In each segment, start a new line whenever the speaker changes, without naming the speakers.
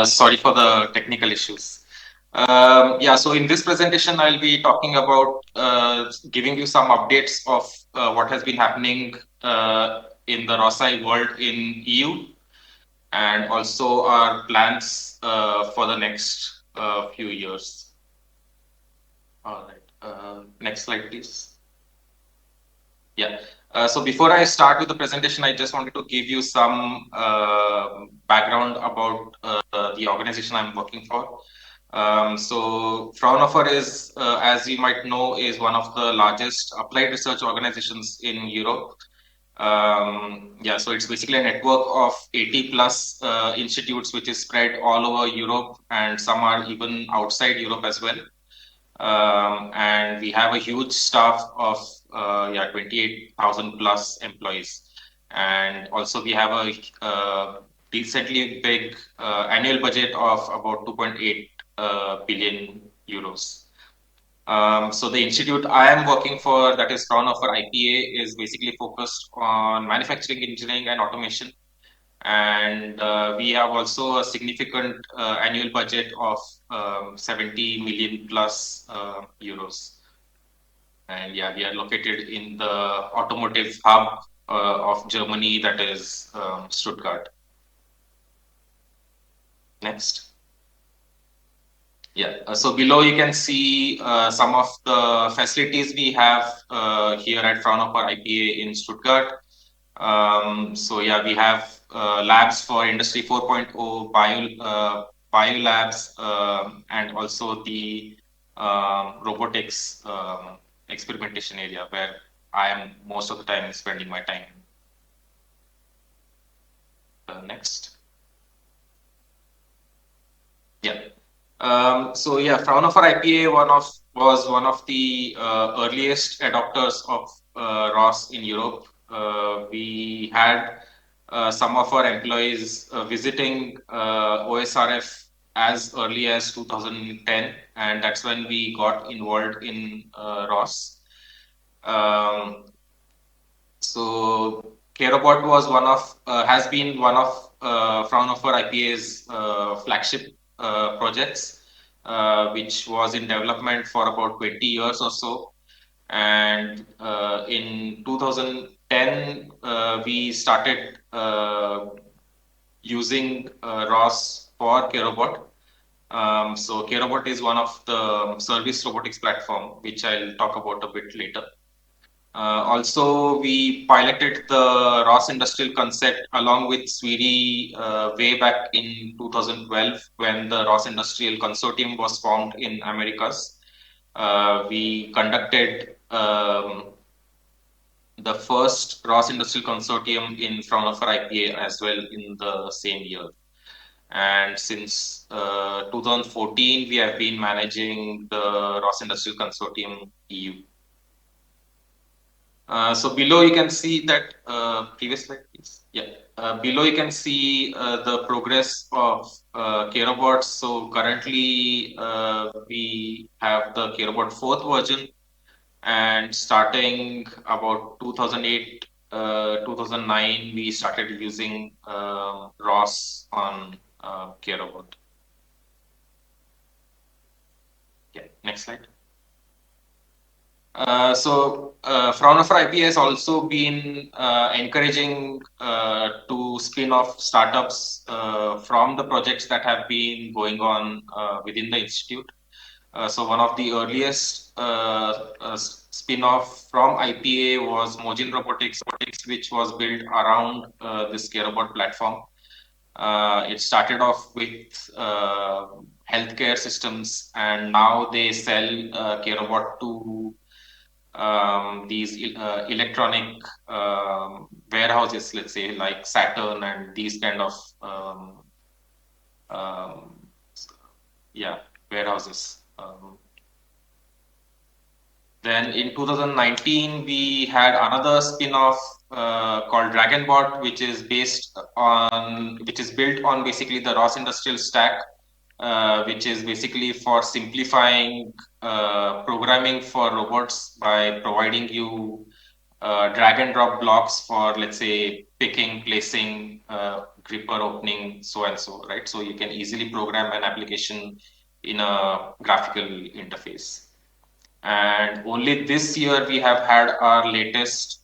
Sorry for the technical issues. Yeah, so in this presentation, I'll be talking about giving you some updates of what has been happening in the ROSI world in EU and also our plans for the next few years. All right. Next slide, please. Yeah. So before I start with the presentation, I just wanted to give you some background about the organization I'm working for. So Fraunhofer is, as you might know, is one of the largest applied research organizations in Europe. Yeah, so it's basically a network of 80 plus institutes, which is spread all over Europe, and some are even outside Europe as well. And we have a huge staff of 28,000 plus employees. And also we have a decently big annual budget of about 2.8 billion euros. So the institute I am working for, that is Fraunhofer IPA, is basically focused on manufacturing, engineering, and automation. And we have also a significant annual budget of 70 million plus euros. And yeah, we are located in the automotive hub of Germany, that is Stuttgart. Next. Yeah, so below you can see some of the facilities we have here at Fraunhofer IPA in Stuttgart. So yeah, we have labs for Industry 4.0, bio labs, and also the robotics experimentation area where I am most of the time spending my time. Next. Yeah. So yeah, Fraunhofer IPA was one of the earliest adopters of ROS in Europe. We had some of our employees visiting OSRF as early as 2010, and that's when we got involved in ROS. So Kerobot was has been one of Fraunhofer IPA's flagship projects, which was in development for about 20 years or so. And in 2010, we started using ROS for Kerobot. So Kerobot is one of the service robotics platform, which I'll talk about a bit later. Also, we piloted the ROS industrial concept along with SWEDI way back in 2012 when the ROS industrial consortium was formed in Americas. We conducted the first ROS industrial consortium in Fraunhofer IPA as well in the same year. And since 2014, we have been managing the ROS industrial consortium EU. So below you can see that previous slide, please. Yeah. Below you can see the progress of Kerobot. So currently we have the Kerobot 4th version, and starting about 2008, 2009, we started using ROS on Kerobot. Yeah. Next slide. Fraunhofer IPA has also been encouraging to spin off startups from the projects that have been going on within the institute. So one of the earliest spin-off from IPA was Mojin Robotics, which was built around this Kerobot platform. It started off with healthcare systems, and now they sell Kerobot to these electronic warehouses, let's say like Saturn and these kind of warehouses. Then in 2019, we had another spin-off called DragonBot, which is built on basically the ROS industrial stack, which is basically for simplifying programming for robots by providing you drag and drop blocks for, let's say, picking, placing gripper opening, so and so, right? So you can easily program an application in a graphical interface. And only this year we have had our latest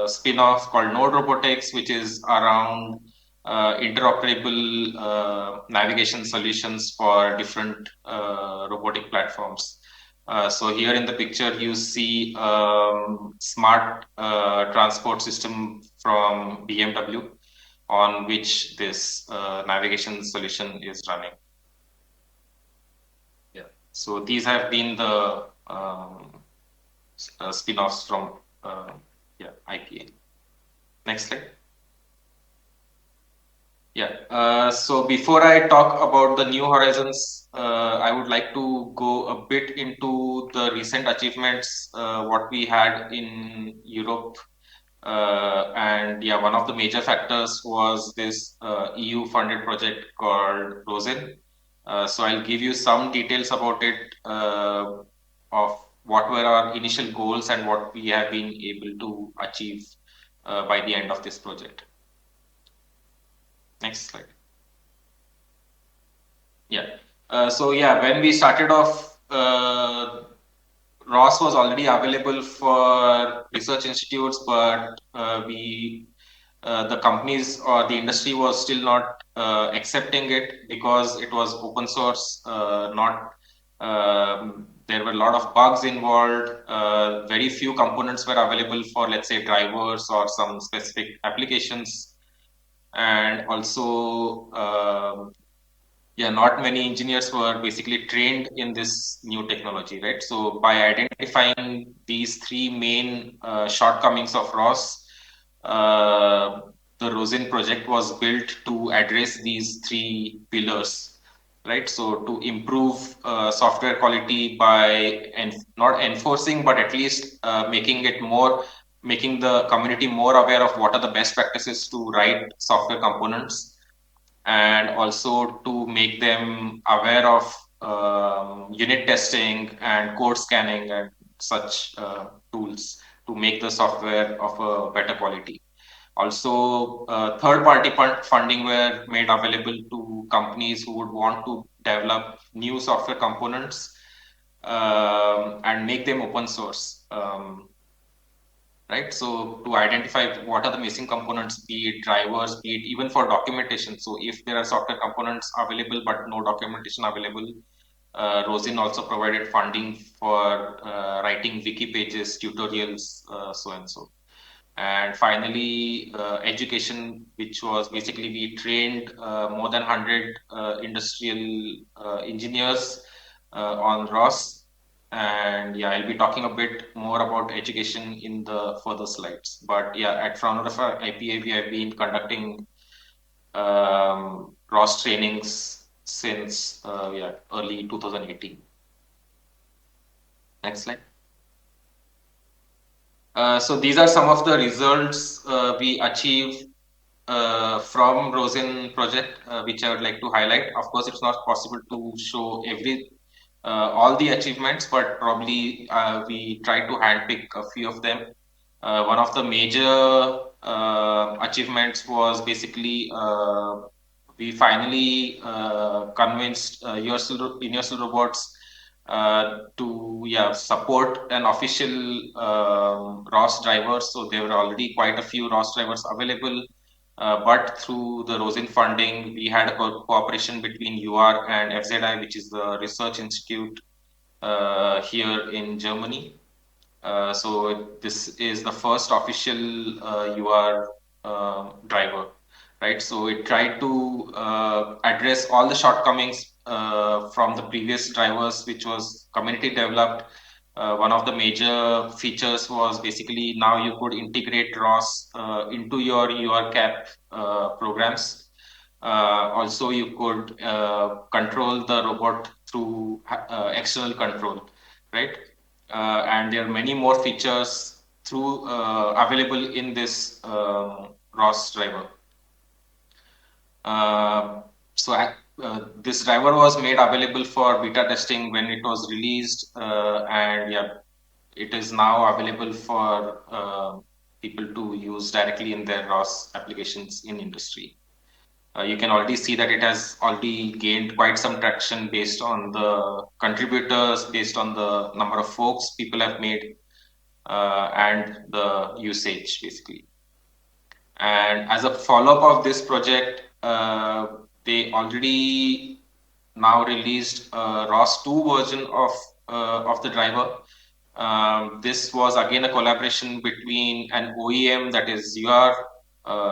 spin-off called Node Robotics, which is around interoperable navigation solutions for different robotic platforms. So here in the picture, you see smart transport system from BMW on which this navigation solution is running. Yeah. So these have been the spin-offs from IPA. Next slide. Yeah. So before I talk about the new horizons, I would like to go a bit into the recent achievements, what we had in Europe. And yeah, one of the major factors was this EU funded project called ROSIN. So I'll give you some details about it, of what were our initial goals and what we have been able to achieve by the end of this project. Next slide. Yeah. So yeah, when we started off, ROS was already available for research institutes, but the companies or the industry was still not accepting it because it was open source. Not There were a lot of bugs involved. Very few components were available for, let's say, drivers or some specific applications, and also yeah, not many engineers were basically trained in this new technology, right? So by identifying these three main shortcomings of ROS, uh, the ROSIN project was built to address these three pillars, right? So to improve software quality by not enforcing, but at least making the community more aware of what are the best practices to write software components, and also to make them aware of unit testing and code scanning and such tools to make the software of a better quality. Also, third-party funding were made available to companies who would want to develop new software components and make them open source. Right? So to identify what are the missing components, be it drivers, be it even for documentation. So if there are software components available but no documentation available, Rosin also provided funding for writing wiki pages, tutorials, so and so. And finally, education, which was basically we trained more than 100 industrial engineers on ROS. And yeah, I'll be talking a bit more about education in the further slides. But yeah, at Fraunhofer IPA, we have been conducting ROS trainings since early 2018. Next slide. So these are some of the results we achieved from Rosin project, which I would like to highlight. Of course, it's not possible to show all the achievements, but probably we try to handpick a few of them. One of the major achievements was basically we finally convinced Universal Robots to support an official ROS driver. So there were already quite a few ROS drivers available. But through the Rosin funding, we had a cooperation between UR and FZI, which is the research institute here in Germany. So this is the first official UR driver, right? So it tried to address all the shortcomings from the previous drivers, which was community developed. One of the major features was basically now you could integrate ROS into your URCAP programs. Also, you could control the robot through external control, right? And there are many more features available in this ROS driver. This driver was made available for beta testing when it was released, and yeah, it is now available for people to use directly in their ROS applications in industry. You can already see that it has already gained quite some traction based on the contributors, based on the number of forks people have made, and the usage basically. And as a follow-up of this project, they already now released a ROS 2 version of the driver. This was again a collaboration between an OEM, that is your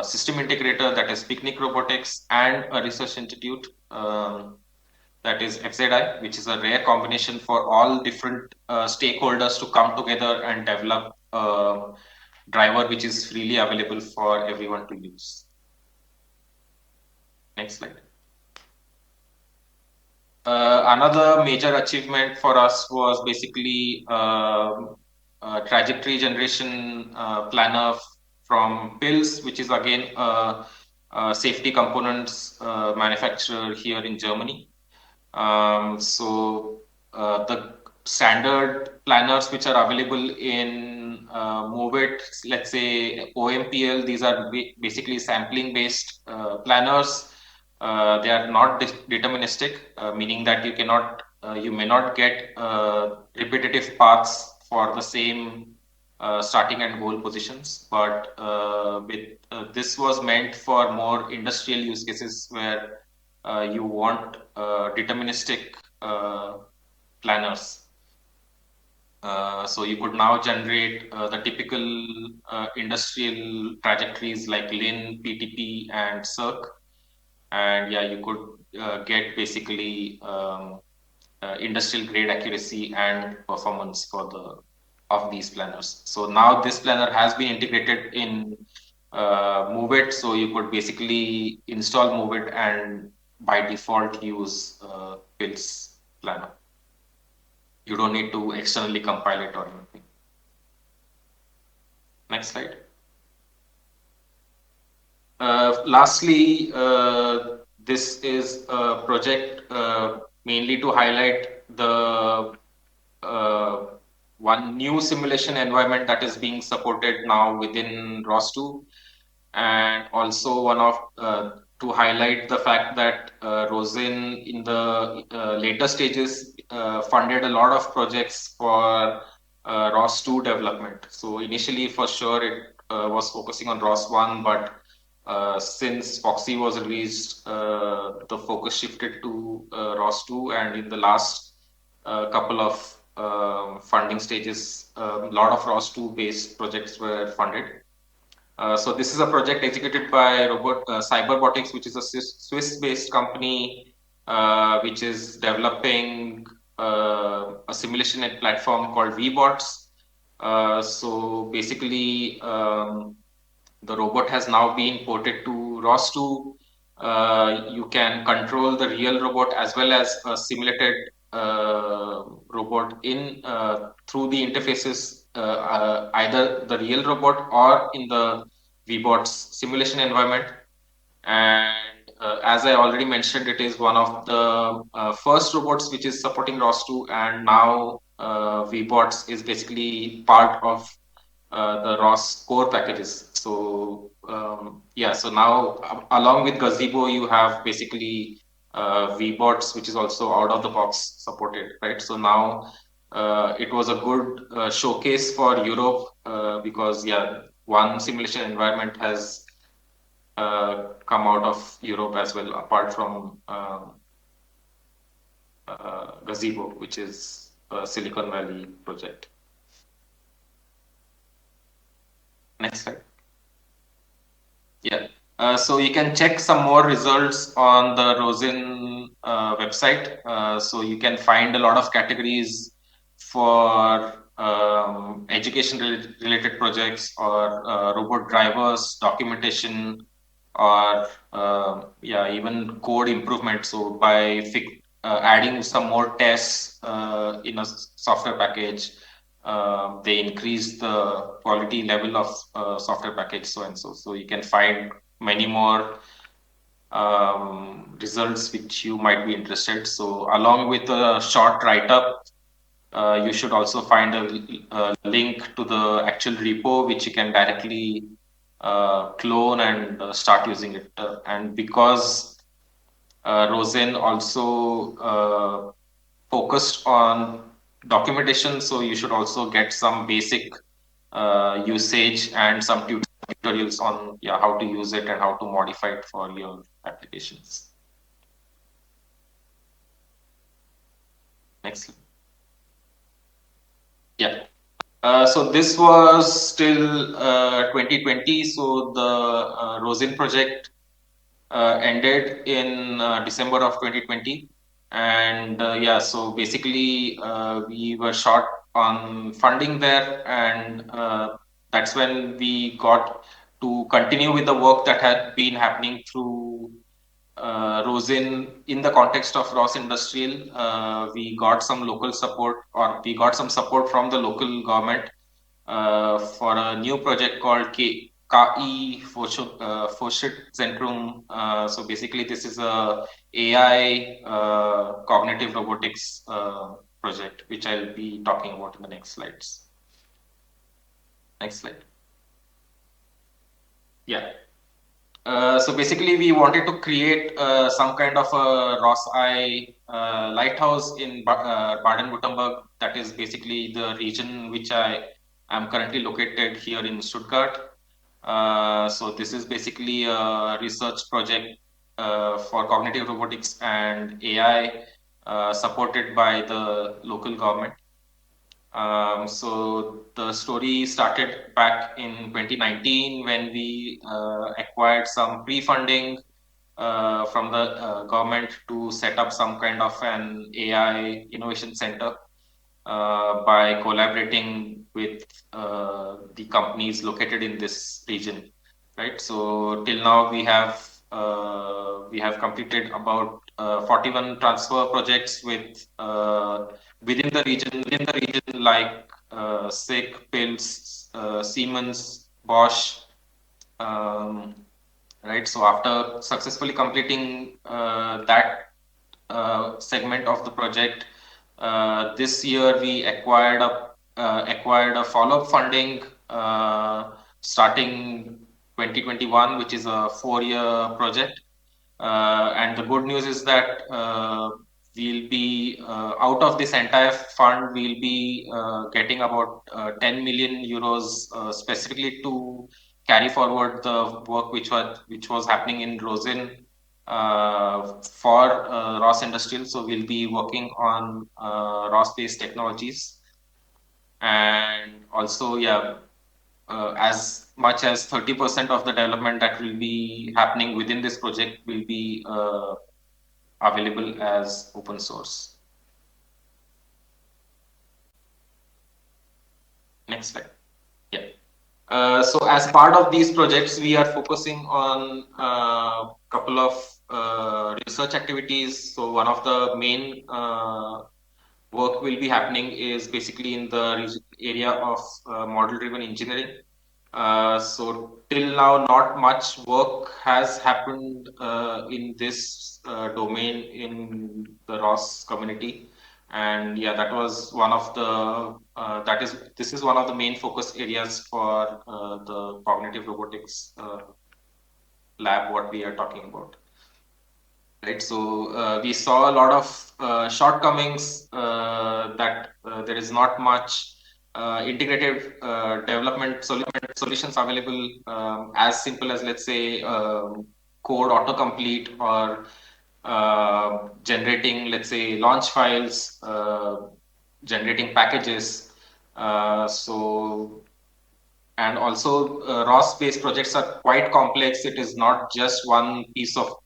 system integrator, that is Picnic Robotics, and a research institute, that is FZI, which is a rare combination for all different stakeholders to come together and develop a driver which is freely available for everyone to use. Next slide. Another major achievement for us was basically a trajectory generation planner from PILS, which is again a safety components manufacturer here in Germany. The standard planners which are available in MOVET, let's say OMPL, these are basically sampling based planners. They are not deterministic, meaning that you may not get repetitive paths for the same starting and goal positions, but this was meant for more industrial use cases where you want deterministic planners. So you could now generate the typical industrial trajectories like LIN, PTP, and circ, and yeah, you could get basically industrial grade accuracy and performance for the of these planners. So now this planner has been integrated in MOVET, so you could basically install MOVET and by default use PILS planner. You don't need to externally compile it or anything. Next slide. Lastly, this is a project mainly to highlight the one new simulation environment that is being supported now within ROS2, and also one of to highlight the fact that Rosin in the later stages funded a lot of projects for ROS2 development. So initially, for sure, it was focusing on ROS1, but since Foxy was released, the focus shifted to ROS2, and in the last couple of funding stages, a lot of ROS2 based projects were funded. So this is a project executed by Cyberbotics, which is a Swiss-based company which is developing a simulation platform called VBots. So basically, the robot has now been ported to ROS2. You can control the real robot as well as a simulated robot in through the interfaces, either the real robot or in the VBots simulation environment. And as I already mentioned, it is one of the first robots which is supporting ROS2, and now VBots is basically part of the ROS core packages. So yeah, so now along with Gazebo, you have basically VBots, which is also out of the box supported, right? So now it was a good showcase for Europe because yeah, one simulation environment has come out of Europe as well, apart from Gazebo, which is a Silicon Valley project. Next slide. Yeah. So you can check some more results on the Rosin website. So you can find a lot of categories for education related projects or robot drivers, documentation, or yeah, even code improvement. So by adding some more tests in a software package, they increase the quality level of software package, so and so. So you can find many more results which you might be interested. So along with a short write-up, you should also find a link to the actual repo, which you can directly clone and start using it. And because Rosen also focused on documentation, so you should also get some basic usage and some tutorials on how to use it and how to modify it for your applications. Next. Yeah. So this was till 2020. So the Rosin project ended in December of 2020. And so basically we were short on funding there, and that's when we got to continue with the work that had been happening through Rosin in the context of Ross Industrial. We got some local support, or we got some support from the local government for a new project called KI Forschungszentrum. So basically, this is a AI cognitive robotics project, which I'll be talking about in the next slides. Next slide. Yeah. So basically, we wanted to create some kind of a Ross-I lighthouse in Baden-Württemberg. That is basically the region which I am currently located here in Stuttgart. So this is basically a research project for cognitive robotics and AI supported by the local government. So the story started back in 2019 when we acquired some pre-funding from the government to set up some kind of an AI innovation center by collaborating with the companies located in this region, right? So till now we have completed about 41 transfer projects with within the region like SICK, Pils, Siemens, Bosch, um, right? So after successfully completing that segment of the project, this year we acquired a follow-up funding starting 2021, which is a 4-year project. And the good news is that we'll be out of this entire fund, we'll be getting about 10 million euros specifically to carry forward the work which was happening in Rosin for Ross Industrial. So we'll be working on Ross-based technologies, and also as much as 30% of the development that will be happening within this project will be available as open source. Next slide. Yeah. So as part of these projects, we are focusing on a couple of research activities. So one of the main work will be happening is basically in the area of model-driven engineering. So till now, not much work has happened in this domain in the Ross community, and that was one of the this is one of the main focus areas for the cognitive robotics lab. What we are talking about, right? So we saw a lot of shortcomings that there is not much integrated development solutions available, as simple as, let's say, code autocomplete, or generating, let's say, launch files, generating packages. So and also ROS-based projects are quite complex. It is not just one piece of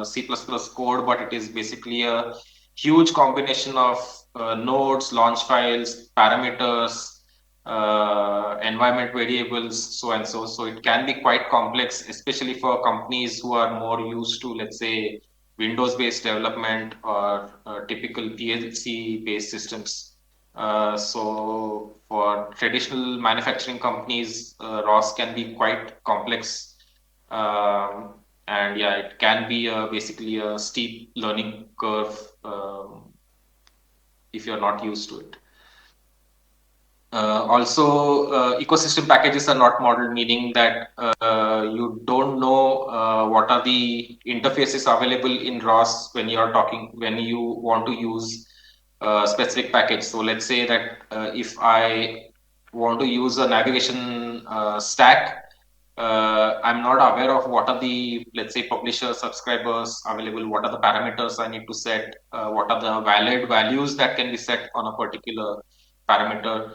C++ code, but it is basically a huge combination of nodes, launch files, parameters, environment variables, so and so. So it can be quite complex, especially for companies who are more used to, let's say, Windows-based development or typical PLC-based systems. So for traditional manufacturing companies, ROS can be quite complex, and it can be basically a steep learning curve if you're not used to it. Also, ecosystem packages are not modeled, meaning that you don't know what are the interfaces available in ROS when you are talking, when you want to use specific package. So let's say that if I want to use a navigation stack, I'm not aware of what are the, let's say, publisher subscribers available, what are the parameters I need to set, what are the valid values that can be set on a particular parameter.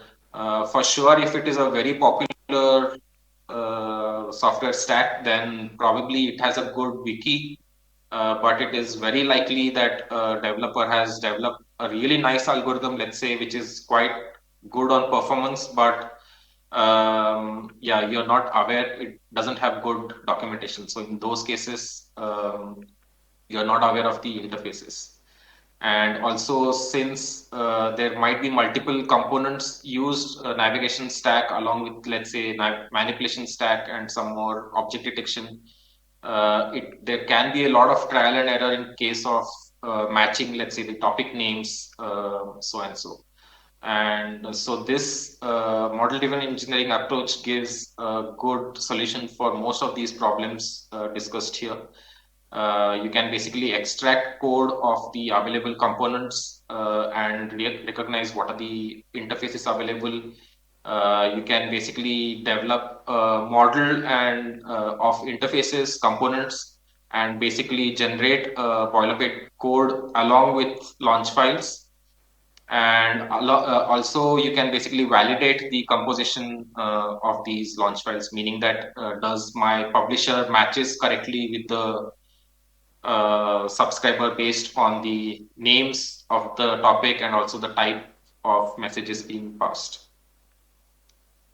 For sure, if it is a very popular software stack, then probably it has a good wiki, but it is very likely that a developer has developed a really nice algorithm, let's say, which is quite good on performance, but yeah, you're not aware, it doesn't have good documentation. So in those cases, you're not aware of the interfaces. And also, since there might be multiple components used, navigation stack along with, let's say, manipulation stack and some more object detection, there can be a lot of trial and error in case of matching, let's say, the topic names, so and so. And so this model-driven engineering approach gives a good solution for most of these problems discussed here. You can basically extract code of the available components and recognize what are the interfaces available. You can basically develop a model and of interfaces, components, and basically generate boilerplate code along with launch files. And also, you can basically validate the composition of these launch files, meaning that does my publisher matches correctly with the subscriber based on the names of the topic and also the type of messages being passed.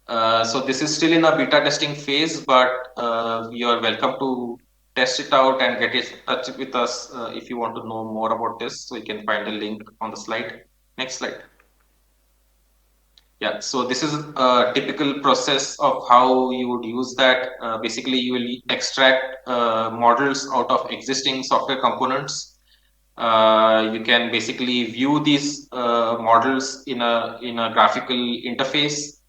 So this is still in a beta testing phase, but you are welcome to test it out and get in touch with us if you want to know more about this. So you can find a link on the slide. Next slide. Yeah, so this is a typical process of how you would use that. Basically, you will extract models out of existing software components. You can basically view these models in a graphical interface,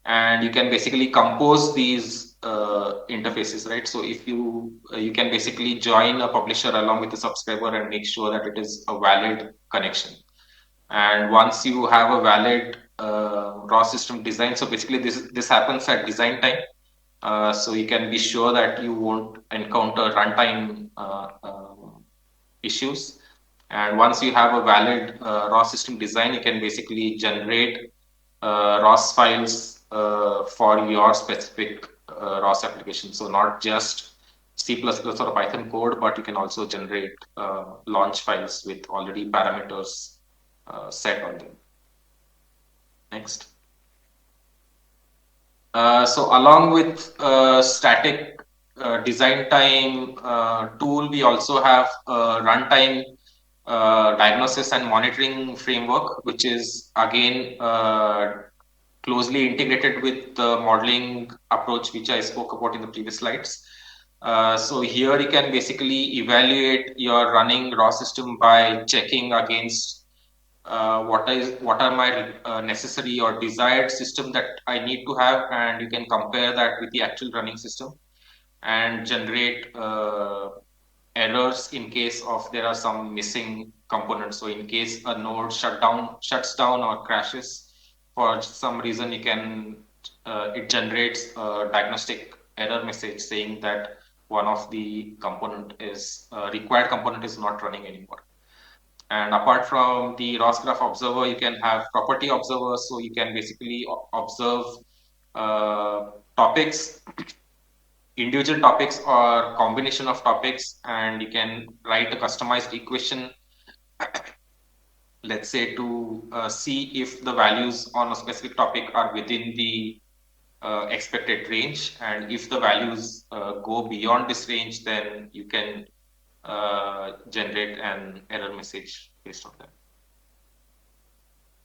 and you can basically compose these interfaces, right? So if you can basically join a publisher along with the subscriber and make sure that it is a valid connection. And once you have a valid raw system design, so basically this happens at design time. So you can be sure that you won't encounter runtime issues. And once you have a valid raw system design, you can basically generate ROS files for your specific ROS application. So not just C++ or Python code, but you can also generate launch files with already parameters set on them. Next. So along with static design time tool, we also have runtime diagnosis and monitoring framework, which is again closely integrated with the modeling approach, which I spoke about in the previous slides. So here you can basically evaluate your running raw system by checking against what are my necessary or desired system that I need to have, and you can compare that with the actual running system and generate errors in case of there are some missing components. So in case a node shuts down or crashes for some reason, you can it generates a diagnostic error message saying that one of the component is required component is not running anymore. And apart from the ROS graph observer, you can have property observers. So you can basically observe topics, individual topics or combination of topics, and you can write a customized equation, let's say, to see if the values on a specific topic are within the expected range. And if the values go beyond this range, then you can generate an error message based on that.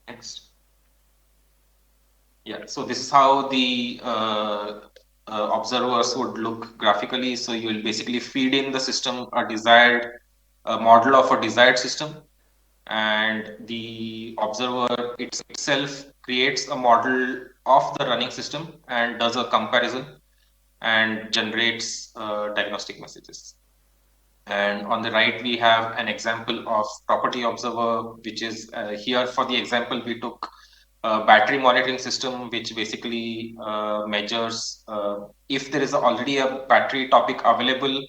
Next. Yeah, so this is how the observers would look graphically. So you will basically feed in the system a desired model of a desired system, and the observer itself creates a model of the running system and does a comparison and generates diagnostic messages. And on the right, we have an example of property observer, which is here for the example, we took a battery monitoring system, which basically measures if there is already a battery topic available,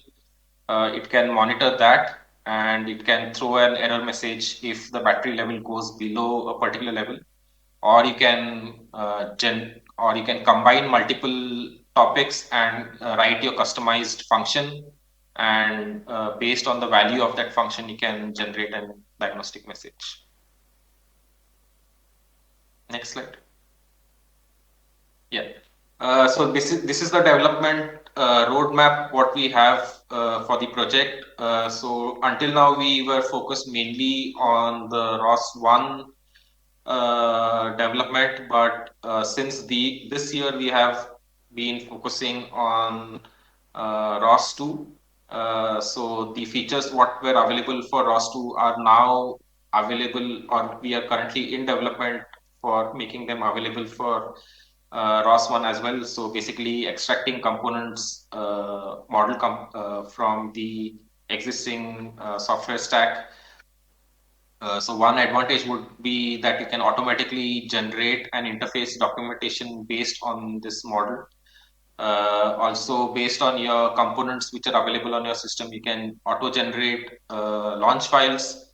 it can monitor that and it can throw an error message if the battery level goes below a particular level, or you can or you can combine multiple topics and write your customized function, and based on the value of that function you can generate a diagnostic message. Next slide. Yeah. So this is the development roadmap what we have for the project. So until now we were focused mainly on the ROS1 development, but since this year we have been focusing on ROS2. So the features what were available for ROS2 are now available, or we are currently in development for making them available for ROS1 as well. So basically extracting components from the existing software stack. So one advantage would be that you can automatically generate an interface documentation based on this model. Also, based on your components which are available on your system, you can auto-generate launch files,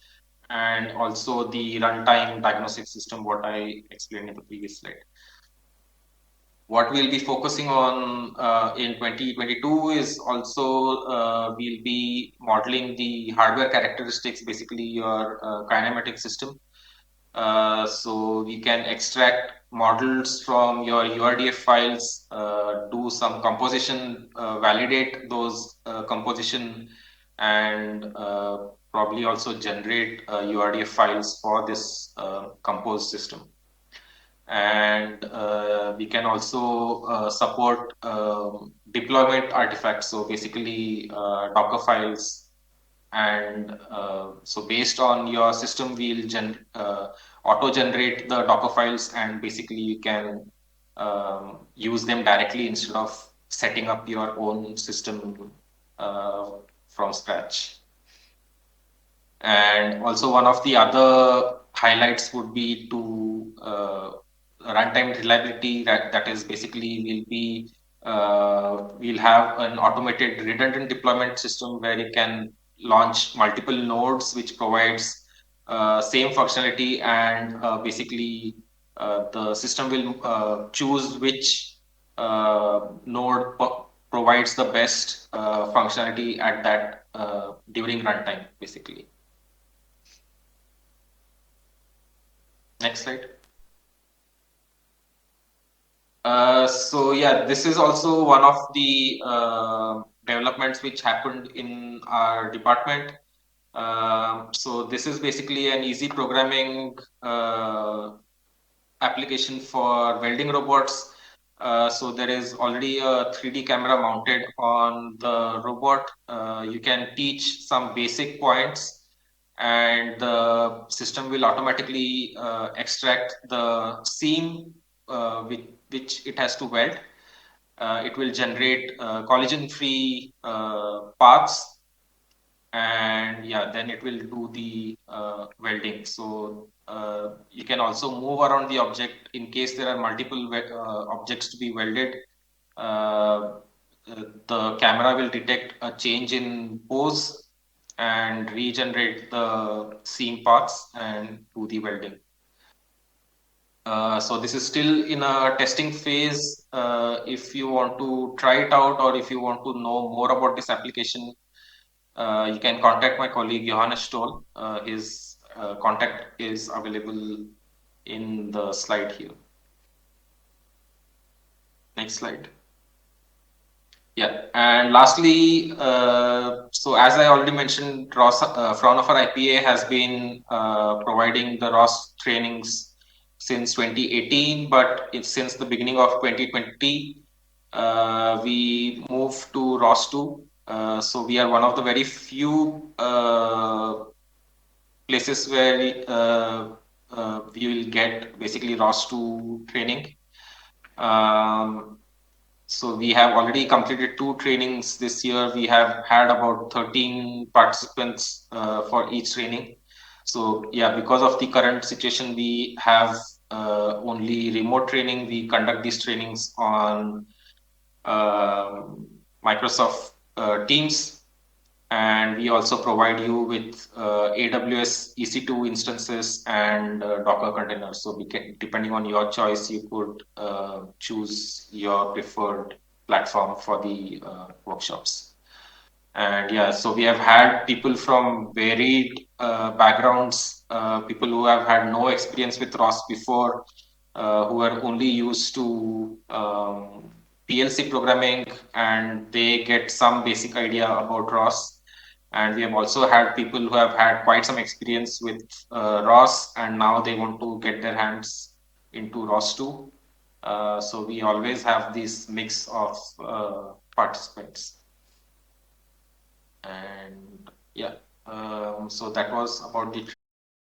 and also the runtime diagnostic system, what I explained in the previous slide. What we'll be focusing on in 2022 is also we'll be modeling the hardware characteristics, basically your kinematic system. So we can extract models from your URDF files, do some composition, validate those composition, and probably also generate URDF files for this composed system. And we can also support deployment artifacts, so basically Docker files. And so based on your system, we'll auto-generate the Docker files, and basically you can use them directly instead of setting up your own system from scratch. And also one of the other highlights would be to runtime reliability. That is basically we'll have an automated redundant deployment system where you can launch multiple nodes, which provides same functionality, and basically the system will choose which node provides the best functionality at that during runtime, basically. Next slide. So yeah, this is also one of the developments which happened in our department. So this is basically an easy programming application for welding robots. So there is already a 3D camera mounted on the robot. You can teach some basic points, and the system will automatically extract the seam which it has to weld. It will generate collision-free paths, and yeah, then it will do the welding. So you can also move around the object in case there are multiple objects to be welded. The camera will detect a change in pose and regenerate the seam paths and do the welding. So this is still in a testing phase. If you want to try it out, or if you want to know more about this application, you can contact my colleague Johannes Stoll. His contact is available in the slide here. Next slide. Yeah, and lastly, so as I already mentioned, Fraunhofer IPA has been providing the ROS trainings since 2018, but since the beginning of 2020, we moved to ROS2. So we are one of the very few places where we will get basically ROS2 training. Um, so we have already completed 2 trainings this year. We have had about 13 participants for each training. So yeah, because of the current situation, we have only remote training. We conduct these trainings on Microsoft Teams, and we also provide you with AWS EC2 instances and Docker containers. So we can, depending on your choice, you could choose your preferred platform for the workshops. And yeah, so we have had people from varied backgrounds, people who have had no experience with ROS before, who are only used to PLC programming, and they get some basic idea about ROS. And we have also had people who have had quite some experience with ROS, and now they want to get their hands into ROS too. So we always have this mix of participants. And yeah, so that was about the